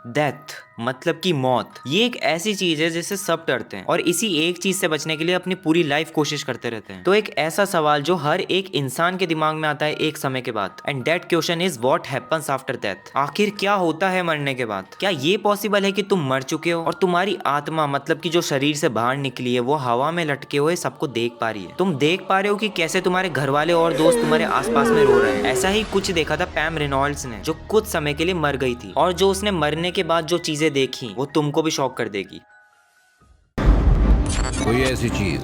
Death मतलब कि मौत, ये एक ऐसी चीज है जिससे सब डरते हैं और इसी एक चीज से बचने के लिए अपनी पूरी लाइफ कोशिश करते रहते हैं। तो एक ऐसा सवाल जो हर एक इंसान के दिमाग में आता है एक समय के बाद, and that question is what happens after death. आखिर क्या होता है मरने के बाद? क्या ये पॉसिबल है कि तुम मर चुके हो और तुम्हारी आत्मा मतलब कि जो शरीर से बाहर निकली है वो हवा में लटके हुए सबको देख पा रही है? तुम देख पा रहे हो कि कैसे तुम्हारे घर वाले और दोस्त तुम्हारे आसपास में रो रहे हैं? ऐसा ही कुछ देखा था पैम रेनॉल्ड्स ने, जो कुछ समय के लिए मर गई थी, और जो उसने मरने के बाद जो चीजें देखी वो तुमको भी शॉक कर देगी। कोई ऐसी चीज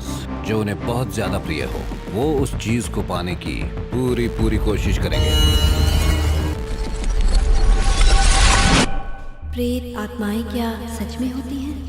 जो उन्हें बहुत ज्यादा प्रिय हो, वो उस चीज को पाने की पूरी कोशिश करेंगे। प्रेत आत्माएं क्या सच में होती हैं?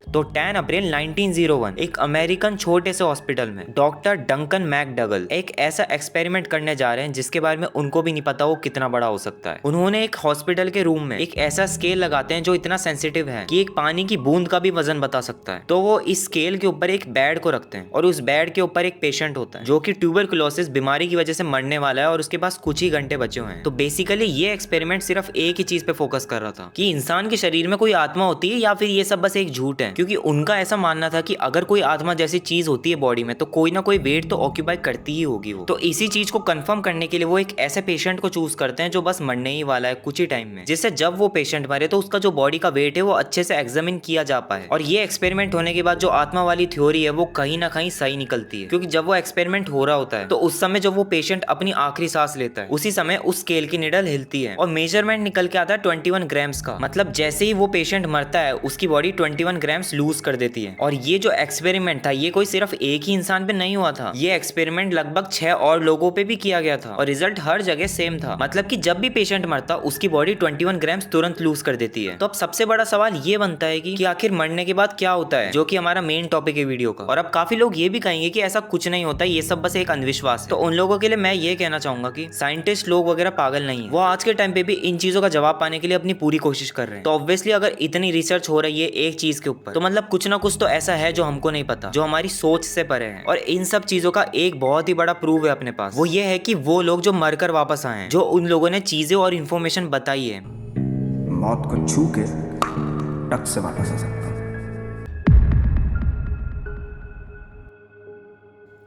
तो 10 अप्रैल 1901 एक अमेरिकन छोटे से हॉस्पिटल में डॉक्टर डंकन मैकडगल एक ऐसा एक्सपेरिमेंट करने जा रहे हैं जिसके बारे में उनको भी नहीं पता वो कितना बड़ा हो सकता है। उन्होंने एक हॉस्पिटल के रूम में एक ऐसा स्केल लगाते हैं जो इतना सेंसिटिव है कि एक पानी की बूंद का भी वजन बता सकता है। तो वो इस स्केल के ऊपर एक बेड को रखते हैं और उस बेड के ऊपर एक पेशेंट होता है जो कि ट्यूबरकुलोसिस बीमारी की वजह से मरने वाला है और उसके पास कुछ ही घंटे बचे हुए हैं। तो बेसिकली ये एक्सपेरिमेंट सिर्फ एक ही चीज पे फोकस कर रहा था कि इंसान के शरीर में कोई आत्मा होती है या फिर ये सब बस एक झूठ है, क्योंकि उनका ऐसा मानना था कि अगर कोई आत्मा जैसी चीज होती है बॉडी में तो कोई ना कोई वेट तो ऑक्यूपाई करती ही होगी वो। तो इसी चीज को कंफर्म करने के लिए वो एक ऐसे पेशेंट को चूज करते हैं जो बस मरने ही वाला है कुछ ही टाइम में, जिससे जब वो पेशेंट मरे तो उसका जो बॉडी का वेट है वो अच्छे से एग्जामिन किया जा पाए। और ये एक्सपेरिमेंट होने के बाद जो आत्मा वाली थ्योरी है वो कहीं ना कहीं सही निकलती है, क्योंकि जब वो एक्सपेरिमेंट हो रहा होता है तो उस समय जब वो पेशेंट अपनी आखिरी सांस लेता है उसी समय उस स्केल की निडल हिलती है और मेजरमेंट निकल के आता है 21 ग्राम्स का। मतलब जैसे ही वो पेशेंट मरता है उसकी बॉडी 21 ग्राम्स लूज कर देती है। और ये जो एक्सपेरिमेंट था ये कोई सिर्फ एक ही इंसान पे नहीं हुआ था, ये एक्सपेरिमेंट लगभग 6 और लोगों पे भी किया गया था और रिजल्ट हर जगह सेम था। मतलब कि जब भी पेशेंट मरता उसकी बॉडी 21 ग्राम्स तुरंत लूज कर देती है। तो अब सबसे बड़ा सवाल ये बनता है कि आखिर मरने के बाद क्या होता है, जो कि हमारा मेन टॉपिक है वीडियो का। और अब काफी लोग ये भी कहेंगे कि ऐसा कुछ नहीं होता, ये सब बस एक अंधविश्वास है। तो उन लोगों के लिए मैं ये कहना चाहूंगा कि साइंटिस्ट लोग वगैरह पागल नहीं है, वो आज के टाइम पे भी इन चीजों का जवाब पाने के लिए अपनी पूरी कोशिश कर रहे हैं। तो ऑब्वियसली अगर इतनी रिसर्च हो रही है एक चीज के ऊपर तो मतलब कुछ ना कुछ तो ऐसा है जो हमको नहीं पता, जो हमारी सोच से परे है। और इन सब चीजों का एक बहुत ही बड़ा प्रूफ है अपने पास, वो ये है कि वो लोग जो मरकर वापस आए हैं, जो उन लोगों ने चीजें और इन्फॉर्मेशन बताई है, मौत को छू के टक से वापस आ सकता हूँ।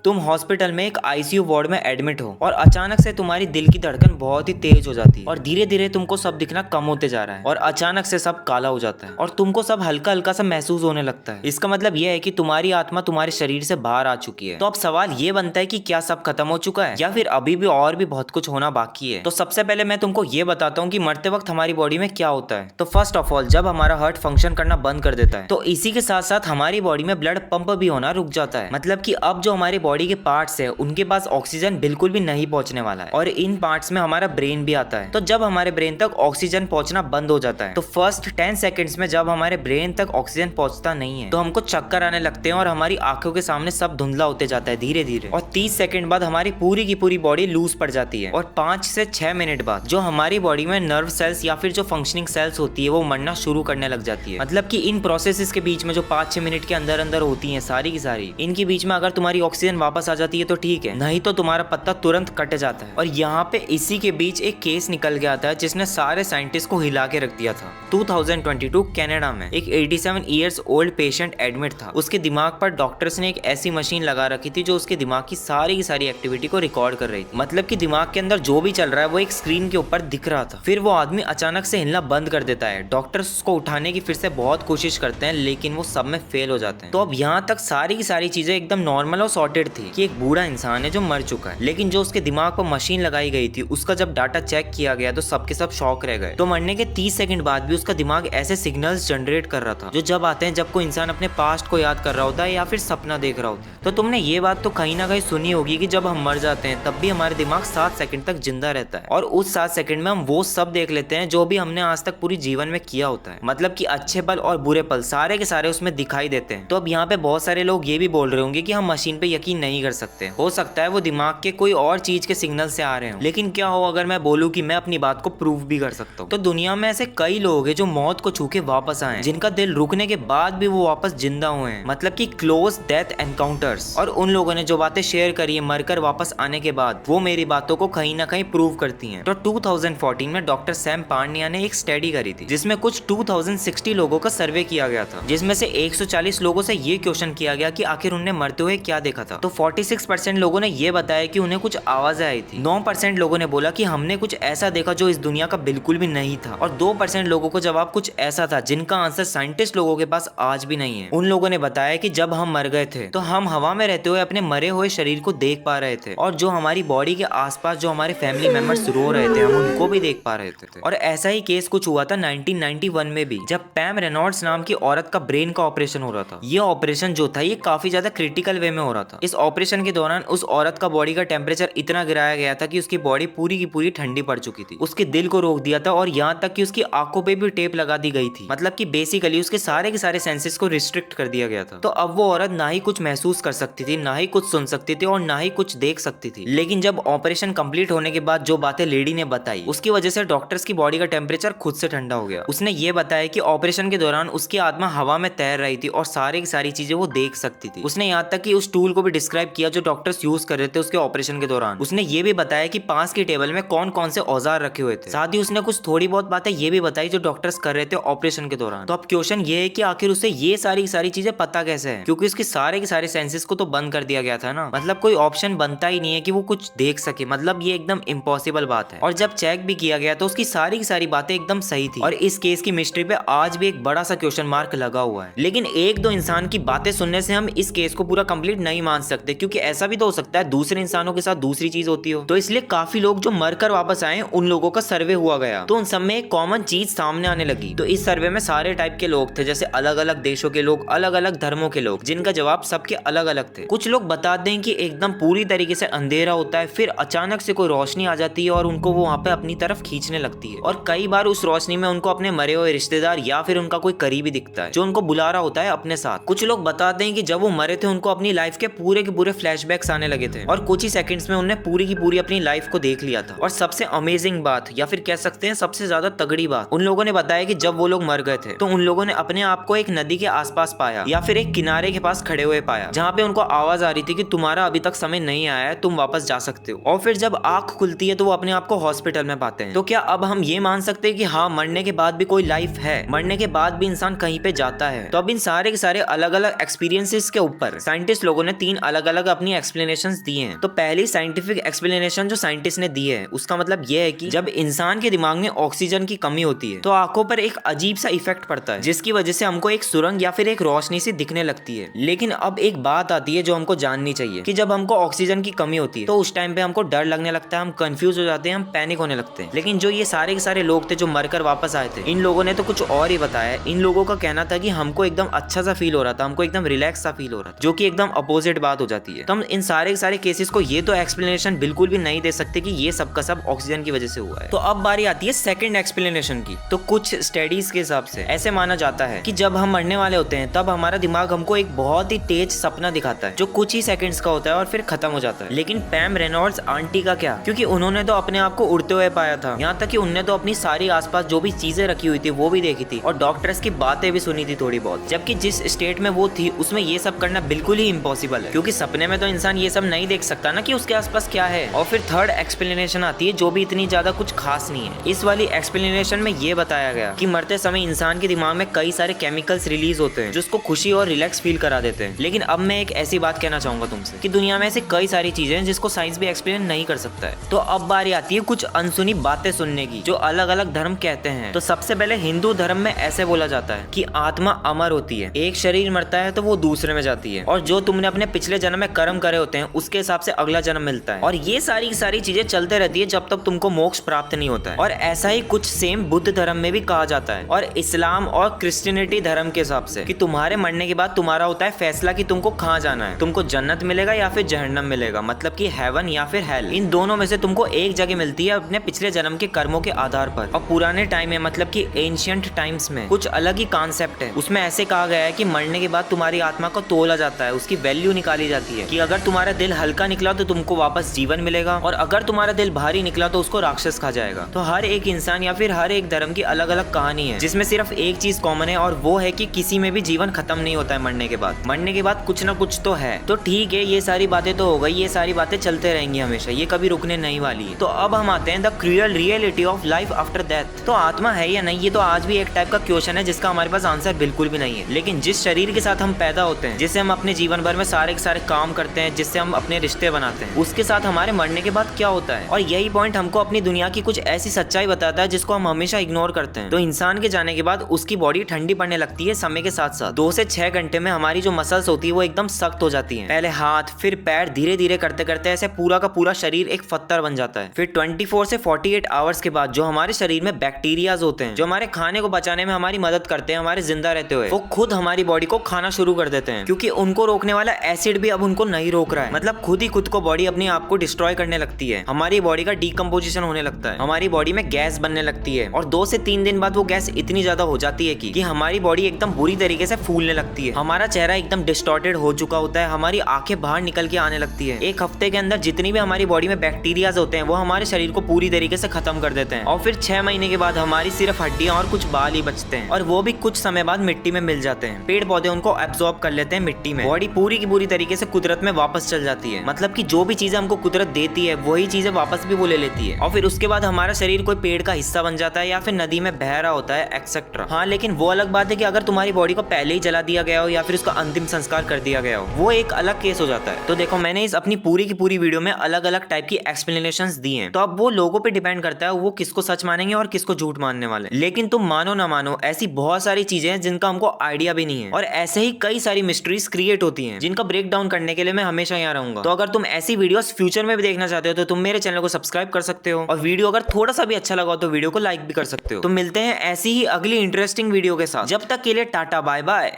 तुम हॉस्पिटल में एक आईसीयू वार्ड में एडमिट हो और अचानक से तुम्हारी दिल की धड़कन बहुत ही तेज हो जाती है और धीरे धीरे तुमको सब दिखना कम होते जा रहा है और अचानक से सब काला हो जाता है और तुमको सब हल्का हल्का सा महसूस होने लगता है। इसका मतलब यह है कि तुम्हारी आत्मा तुम्हारे शरीर से बाहर आ चुकी है। तो अब सवाल ये बनता है कि क्या सब खत्म हो चुका है या फिर अभी भी और भी बहुत कुछ होना बाकी है। तो सबसे पहले मैं तुमको ये बताता हूँ कि मरते वक्त हमारी बॉडी में क्या होता है। तो फर्स्ट ऑफ ऑल जब हमारा हार्ट फंक्शन करना बंद कर देता है तो इसी के साथ साथ हमारी बॉडी में ब्लड पंप भी होना रुक जाता है। मतलब कि अब जो हमारी बॉडी के पार्ट्स है उनके पास ऑक्सीजन बिल्कुल भी नहीं पहुंचने वाला है और इन पार्ट्स में हमारा ब्रेन भी आता है। तो जब हमारे ब्रेन तक ऑक्सीजन पहुंचना बंद हो जाता है तो फर्स्ट 10 सेकंड्स में जब हमारे ब्रेन तक ऑक्सीजन पहुंचता नहीं है तो हमको चक्कर आने लगते हैं और हमारी आंखों के सामने सब धुंधला होते जाता है धीरे धीरे। और 30 सेकंड बाद हमारी पूरी की पूरी बॉडी लूज पड़ जाती है और 5 से 6 मिनट बाद जो हमारी बॉडी में नर्व सेल्स या फिर जो फंक्शनिंग सेल्स होती है वो मरना शुरू करने लग जाती है। मतलब कि इन प्रोसेसेस के बीच में जो 5-6 मिनट के अंदर अंदर होती है सारी की सारी, इनके बीच में अगर तुम्हारी ऑक्सीजन वापस आ जाती है तो ठीक है, नहीं तो तुम्हारा पत्ता तुरंत कट जाता है। और यहाँ पे इसी के बीच एक केस निकल के आता है जिसने सारे साइंटिस्ट को हिला के रख दिया था। 2022 कनाडा में एक 87 इयर्स ओल्ड पेशेंट एडमिट था। उसके दिमाग पर डॉक्टर्स ने एक ऐसी मशीन लगा रखी थी जो उसके दिमाग की सारी एक्टिविटी को रिकॉर्ड कर रही थी। मतलब कि दिमाग के अंदर जो भी चल रहा है वो एक स्क्रीन के ऊपर दिख रहा था। फिर वो आदमी अचानक से हिलना बंद कर देता है। डॉक्टर्स उसको उठाने की फिर से बहुत कोशिश करते हैं लेकिन वो सब में फेल हो जाते हैं। तो अब यहाँ तक सारी की सारी चीजें एकदम नॉर्मल और सॉर्टेड थी कि एक बूढ़ा इंसान है जो मर चुका है, लेकिन जो उसके दिमाग पर मशीन लगाई गई थी उसका जब डाटा चेक किया गया तो सबके सब शॉक रह गए। तो मरने के 30 सेकंड बाद भी उसका दिमाग ऐसे सिग्नल्स जनरेट कर रहा था जो जब आते हैं जब कोई इंसान अपने पास्ट को याद कर रहा होता है या फिर सपना देख रहा होता है। तो तुमने ये बात तो कहीं ना कहीं सुनी होगी कि जब हम मर जाते हैं तब भी हमारे दिमाग 7 सेकंड तक जिंदा रहता है और उस 7 सेकंड में हम वो सब देख लेते हैं जो भी हमने आज तक पूरी जीवन में किया होता है। मतलब कि अच्छे पल और बुरे पल सारे के सारे उसमें दिखाई देते हैं। तो अब यहाँ पे बहुत सारे लोग ये भी बोल रहे होंगे कि हम मशीन पे यकीन नहीं कर सकते। हो सकता है वो दिमाग के कोई और चीज के सिग्नल से आ रहे हो, लेकिन क्या हो अगर मैं बोलूं कि मैं अपनी बात को प्रूव भी कर सकता हूँ। तो दुनिया में ऐसे कई लोग हैं जो मौत को छू के वापस आए, जिनका दिल रुकने के बाद भी वो वापस जिंदा हुए हैं, मतलब कि क्लोज डेथ एनकाउंटर्स। और उन लोगों ने जो बातें शेयर करी है मरकर वापस आने के बाद, वो मेरी बातों को कहीं ना कहीं प्रूव करती हैं। तो 2014 में डॉक्टर सैम पांड्या ने एक स्टडी करी थी जिसमें कुछ 2060 लोगों का सर्वे किया गया था, जिसमें से 140 लोगों से ये क्वेश्चन किया गया कि आखिर उन्हें मरते हुए क्या देखा था। तो 46% लोगों ने ये बताया कि उन्हें कुछ आवाजें आई थी, 9% लोगों ने बोला कि हमने कुछ ऐसा देखा जो इस दुनिया का बिल्कुल भी नहीं था, और 2% लोगों को जवाब कुछ ऐसा था जिनका आंसर साइंटिस्ट लोगों के पास आज भी नहीं है। उन लोगों ने बताया कि जब हम मर गए थे तो हम हवा में रहते हुए अपने मरे हुए शरीर को देख पा रहे थे, और जो हमारी बॉडी के आसपास जो हमारे फैमिली मेंबर्स रो रहे थे हम उनको भी देख पा रहे थे। और ऐसा ही केस कुछ हुआ था 1991 में भी, जब पैम रेनॉल्ड्स नाम की औरत का ब्रेन का ऑपरेशन हो रहा था। ये ऑपरेशन जो था ये काफी ज्यादा क्रिटिकल वे में हो रहा था। इस ऑपरेशन के दौरान उस औरत का बॉडी का टेम्परेचर इतना गिराया गया था कि उसकी बॉडी पूरी की पूरी ठंडी पड़ चुकी थी, उसके दिल को रोक दिया था, और यहाँ तक कि उसकी आंखों पे भी टेप लगा दी गई थी। मतलब कि बेसिकली उसके सारे के सारे सेंसेस को रिस्ट्रिक्ट कर दिया गया था। तो अब वो औरत ना ही कुछ महसूस कर सकती थी, ना ही कुछ सुन सकती थी, और ना ही कुछ देख सकती थी। लेकिन जब ऑपरेशन कंप्लीट होने के बाद जो बातें लेडी ने बताई, उसकी वजह से डॉक्टर्स की बॉडी का टेम्परेचर खुद से ठंडा हो गया। उसने ये बताया कि ऑपरेशन के दौरान उसकी आत्मा हवा में तैर रही थी और सारी की सारी चीजें वो देख सकती थी। उसने यहाँ तक कि उस टूल को भी डिस्क्राइब किया जो डॉक्टर्स यूज कर रहे थे उसके ऑपरेशन के दौरान। उसने ये भी बताया कि पास की टेबल में कौन कौन से औजार रखे हुए थे। साथ ही उसने कुछ थोड़ी बहुत बातें ये भी बताई जो डॉक्टर्स कर रहे थे ऑपरेशन के दौरान। तो अब क्वेश्चन ये है कि आखिर उसे ये सारी चीजें पता कैसे है, क्योंकि उसके सारे के सारे सेंसेस को तो बंद कर दिया गया था ना। मतलब कोई ऑप्शन बनता ही नहीं है कि वो कुछ देख सके, मतलब ये एकदम इम्पॉसिबल बात है। और जब चेक भी किया गया तो उसकी सारी की सारी बातें एकदम सही थी। और इस केस की मिस्ट्री पे आज भी एक बड़ा सा क्वेश्चन मार्क लगा हुआ है। लेकिन एक दो इंसान की बातें सुनने से हम इस केस को पूरा कंप्लीट नहीं मान सकते, क्योंकि ऐसा भी तो हो सकता है दूसरे इंसानों के साथ दूसरी चीज होती हो। तो इसलिए काफी लोग जो मरकर वापस आए उन लोगों का सर्वे हुआ गया, तो उन सब में एक कॉमन चीज सामने आने लगी। तो इस सर्वे में सारे टाइप के लोग थे, जैसे अलग अलग देशों के लोग, अलग अलग धर्मों के लोग, जिनका जवाब सबके अलग अलग थे। कुछ लोग बता दें कि एकदम पूरी तरीके से अंधेरा होता है, फिर अचानक से कोई रोशनी आ जाती है और उनको वो वहाँ पे अपनी तरफ खींचने लगती है, और कई बार उस रोशनी में उनको अपने मरे हुए रिश्तेदार या फिर उनका कोई करीबी दिखता है जो उनको बुला रहा होता है अपने साथ। कुछ लोग बताते हैं कि जब वो मरे थे उनको अपनी लाइफ के पूरे फ्लैशबैक्स आने लगे थे, और कुछ ही सेकंड्स में उन्हें पूरी की पूरी अपनी लाइफ को देख लिया था। और सबसे अमेजिंग बात, या फिर कह सकते हैं सबसे ज्यादा तगड़ी बात, उन लोगों ने बताया कि जब वो लोग मर गए थे तो उन लोगों ने अपने आप को एक नदी के आसपास पाया, या फिर एक किनारे के पास खड़े हुए पाया, जहाँ पे उनको आवाज आ रही थी कि तुम्हारा अभी तक समय नहीं आया है, तुम वापस जा सकते हो। और फिर जब आंख खुलती है तो वो अपने आप को हॉस्पिटल में पाते हैं। तो क्या अब हम ये मान सकते हैं कि हाँ, मरने के बाद भी कोई लाइफ है, मरने के बाद भी इंसान कहीं पे जाता है? तो अब इन सारे के सारे अलग अलग एक्सपीरियंसेस के ऊपर साइंटिस्ट लोगों ने 3 अलग अलग अपनी एक्सप्लेनेशंस दिए हैं। तो पहली साइंटिफिक एक्सप्लेनेशन जो साइंटिस्ट ने दी है उसका मतलब ये है कि जब इंसान के दिमाग में ऑक्सीजन की कमी होती है तो आंखों पर एक अजीब सा इफेक्ट पड़ता है, जिसकी वजह से हमको एक सुरंग या फिर एक रोशनी सी दिखने लगती है। लेकिन अब एक बात आती है जो हमको जाननी चाहिए कि जब हमको ऑक्सीजन की कमी होती है तो उस टाइम पे हमको डर लगने लगता है, हम कंफ्यूज हो जाते हैं, हम पैनिक होने लगते हैं। लेकिन जो ये सारे के सारे लोग थे जो मरकर वापस आए थे, इन लोगों ने तो कुछ और ही बताया। इन लोगों का कहना था कि हमको एकदम अच्छा सा फील हो रहा था, हमको एकदम रिलैक्स सा फील हो रहा था, जो कि एकदम अपोजिट बात हो जाती है। तो हम इन सारे के सारे केसेस को ये तो एक्सप्लेनेशन बिल्कुल भी नहीं दे सकते कि ये सब का सब ऑक्सीजन की वजह से हुआ है। तो अब बारी आती है सेकंड एक्सप्लेनेशन की। तो कुछ स्टडीज के हिसाब से ऐसे माना जाता है कि जब हम मरने वाले होते हैं तब हमारा दिमाग हमको एक बहुत ही तेज सपना दिखाता है जो कुछ ही सेकंड्स का होता है और फिर खत्म हो जाता है। लेकिन पैम रेनॉल्ड्स आंटी का क्या, क्योंकि उन्होंने तो अपने आप को उड़ते हुए पाया था, यहाँ तक कि उन्होंने तो अपनी सारी आसपास जो भी चीजें रखी हुई थी वो भी देखी थी और डॉक्टर्स की बातें भी सुनी थी थोड़ी बहुत। जबकि जिस स्टेट में वो थी उसमें ये सब करना बिल्कुल ही इम्पॉसिबल है, क्योंकि सपने में तो इंसान ये सब नहीं देख सकता ना कि उसके आसपास क्या है। और फिर थर्ड एक्सप्लेनेशन आती है जो भी इतनी ज्यादा कुछ खास नहीं है। इस वाली एक्सप्लेनेशन में ये बताया गया कि मरते समय इंसान के दिमाग में कई सारे केमिकल्स रिलीज होते हैं जो उसको खुशी और रिलैक्स फील करा देते हैं। लेकिन अब मैं एक ऐसी बात कहना चाहूंगा तुमसे कि दुनिया में ऐसी कई सारी चीजें हैं जिसको साइंस भी एक्सप्लेन नहीं कर सकता है। तो अब बारी आती है कुछ अनसुनी बातें सुनने की जो अलग अलग धर्म कहते हैं। तो सबसे पहले हिंदू धर्म में ऐसे बोला जाता है कि आत्मा अमर होती है, एक शरीर मरता है तो वो दूसरे में जाती है, और जो तुमने अपने पिछले जन्म में कर्म करे होते हैं उसके हिसाब से अगला जन्म मिलता है। और ये सारी चीजें चलते रहती है जब तक तुमको मोक्ष प्राप्त नहीं होता है। और ऐसा ही कुछ सेम बुद्ध धर्म में भी कहा जाता है और इस्लाम और क्रिश्चियनिटी धर्म के हिसाब से कि तुम्हारे मरने के बाद तुम्हारा होता है फैसला कि तुमको कहाँ जाना है, तुमको जन्नत मिलेगा या फिर जहन्नम मिलेगा, मतलब कि हेवन या फिर हेल। इन दोनों में से तुमको एक जगह मिलती है अपने पिछले जन्म के कर्मों के आधार पर। और पुराने टाइम में मतलब कि एंशिएंट टाइम्स में कुछ अलग ही कॉन्सेप्ट है। उसमें ऐसे कहा गया है कि मरने के बाद तुम्हारी आत्मा को तोला जाता है, उसकी वैल्यू निकाली डाली जाती है कि अगर तुम्हारा दिल हल्का निकला तो तुमको वापस जीवन मिलेगा, और अगर तुम्हारा दिल भारी निकला तो उसको राक्षस खा जाएगा। तो हर एक इंसान या फिर हर एक धर्म की अलग अलग कहानी है, जिसमें सिर्फ एक चीज कॉमन है, और वो है कि किसी में भी जीवन खत्म नहीं होता है मरने के बाद। मरने के बाद कुछ ना कुछ तो है। तो ठीक है, ये सारी बातें तो हो गई, ये सारी बातें चलते रहेंगी हमेशा, ये कभी रुकने नहीं वाली है। तो अब हम आते हैं the cruel reality of life after death. तो आत्मा है या नहीं, ये तो आज भी एक टाइप का क्वेश्चन है जिसका हमारे पास आंसर बिल्कुल भी नहीं है। लेकिन जिस शरीर के साथ हम पैदा होते हैं, जिससे हम अपने जीवन भर में सारे के सारे काम करते हैं, जिससे हम अपने रिश्ते बनाते हैं, उसके साथ हमारे मरने के बाद क्या होता है। और यही पॉइंट हमको अपनी दुनिया की कुछ ऐसी सच्चाई बताता है जिसको हम हमेशा इग्नोर करते हैं। तो इंसान के जाने के बाद उसकी बॉडी ठंडी पड़ने लगती है समय के साथ साथ। 2 से 6 घंटे में हमारी जो मसल्स होती है वो एकदम सख्त हो जाती है। पहले हाथ, फिर पैर, धीरे धीरे करते करते ऐसे पूरा का पूरा शरीर एक पत्थर बन जाता है। फिर 24 से 48 आवर्स के बाद जो हमारे शरीर में बैक्टीरियाज होते हैं, जो हमारे खाने को बचाने में हमारी मदद करते हैं हमारे जिंदा रहते हुए, वो खुद हमारी बॉडी को खाना शुरू कर देते हैं, क्योंकि उनको रोकने वाला एसिड भी अब उनको नहीं रोक रहा है। मतलब खुद ही खुद को बॉडी अपने आप को डिस्ट्रॉय करने लगती है। हमारी बॉडी का डीकम्पोजिशन होने लगता है, हमारी बॉडी में गैस बनने लगती है, और 2 से 3 दिन बाद वो गैस इतनी ज्यादा हो जाती है कि हमारी बॉडी एकदम बुरी तरीके से फूलने लगती है। हमारा चेहरा एकदम डिस्टॉर्टेड हो चुका होता है, हमारी आंखें बाहर निकल के आने लगती है। एक हफ्ते के अंदर जितनी भी हमारी बॉडी में बैक्टीरियाज होते हैं वो हमारे शरीर को पूरी तरीके से खत्म कर देते हैं। और फिर 6 महीने के बाद हमारी सिर्फ हड्डियां और कुछ बाल ही बचते हैं, और वो भी कुछ समय बाद मिट्टी में मिल जाते हैं। पेड़ पौधे उनको एब्जॉर्ब कर लेते हैं मिट्टी में। बॉडी पूरी की पूरी तरीके से कुदरत में वापस चल जाती है। मतलब कि जो भी चीजें हमको कुदरत देती है वही चीजें वापस भी वो ले लेती है। और फिर उसके बाद हमारा शरीर कोई पेड़ का हिस्सा बन जाता है या फिर नदी में बह रहा होता है, एक्सेट्रा। हाँ, लेकिन वो अलग बात है कि अगर तुम्हारी बॉडी को पहले ही जला दिया गया हो या फिर उसका अंतिम संस्कार कर दिया गया हो, वो एक अलग केस हो जाता है। तो देखो, मैंने इस अपनी पूरी की पूरी वीडियो में अलग अलग टाइप की एक्सप्लेनेशंस दी हैं। तो अब वो लोगों पे डिपेंड करता है वो किसको सच मानेंगे और किसको झूठ मानने वाले। लेकिन तुम मानो ना मानो, ऐसी बहुत सारी चीजें हैं जिनका हमको आइडिया भी नहीं है, और ऐसे ही कई सारी मिस्ट्रीज क्रिएट होती हैं जिनका ब्रेक डाउन करने के लिए मैं हमेशा यहाँ रहूंगा। तो अगर तुम ऐसी वीडियोस फ्यूचर में भी देखना चाहते हो तो तुम मेरे चैनल को सब्सक्राइब कर सकते हो, और वीडियो अगर थोड़ा सा भी अच्छा लगा तो वीडियो को लाइक भी कर सकते हो। तो मिलते हैं ऐसी ही अगली इंटरेस्टिंग वीडियो के साथ। जब तक के लिए टाटा बाय बाय।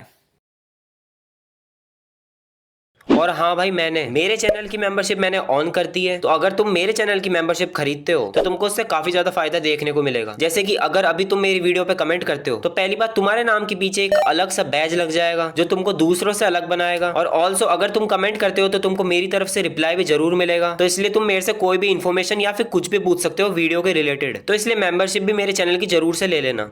और हाँ भाई, मैंने मेरे चैनल की मेंबरशिप मैंने ऑन कर दी है। तो अगर तुम मेरे चैनल की मेंबरशिप खरीदते हो तो तुमको उससे काफी ज्यादा फायदा देखने को मिलेगा। जैसे कि अगर अभी तुम मेरी वीडियो पे कमेंट करते हो तो पहली बात, तुम्हारे नाम के पीछे एक अलग सा बैज लग जाएगा जो तुमको दूसरों से अलग बनाएगा। और ऑल्सो अगर तुम कमेंट करते हो तो तुमको मेरी तरफ से रिप्लाई भी जरूर मिलेगा। तो इसलिए तुम मेरे से कोई भी इन्फॉर्मेशन या फिर कुछ भी पूछ सकते हो वीडियो के रिलेटेड। तो इसलिए मेंबरशिप भी मेरे चैनल की जरूर से ले लेना।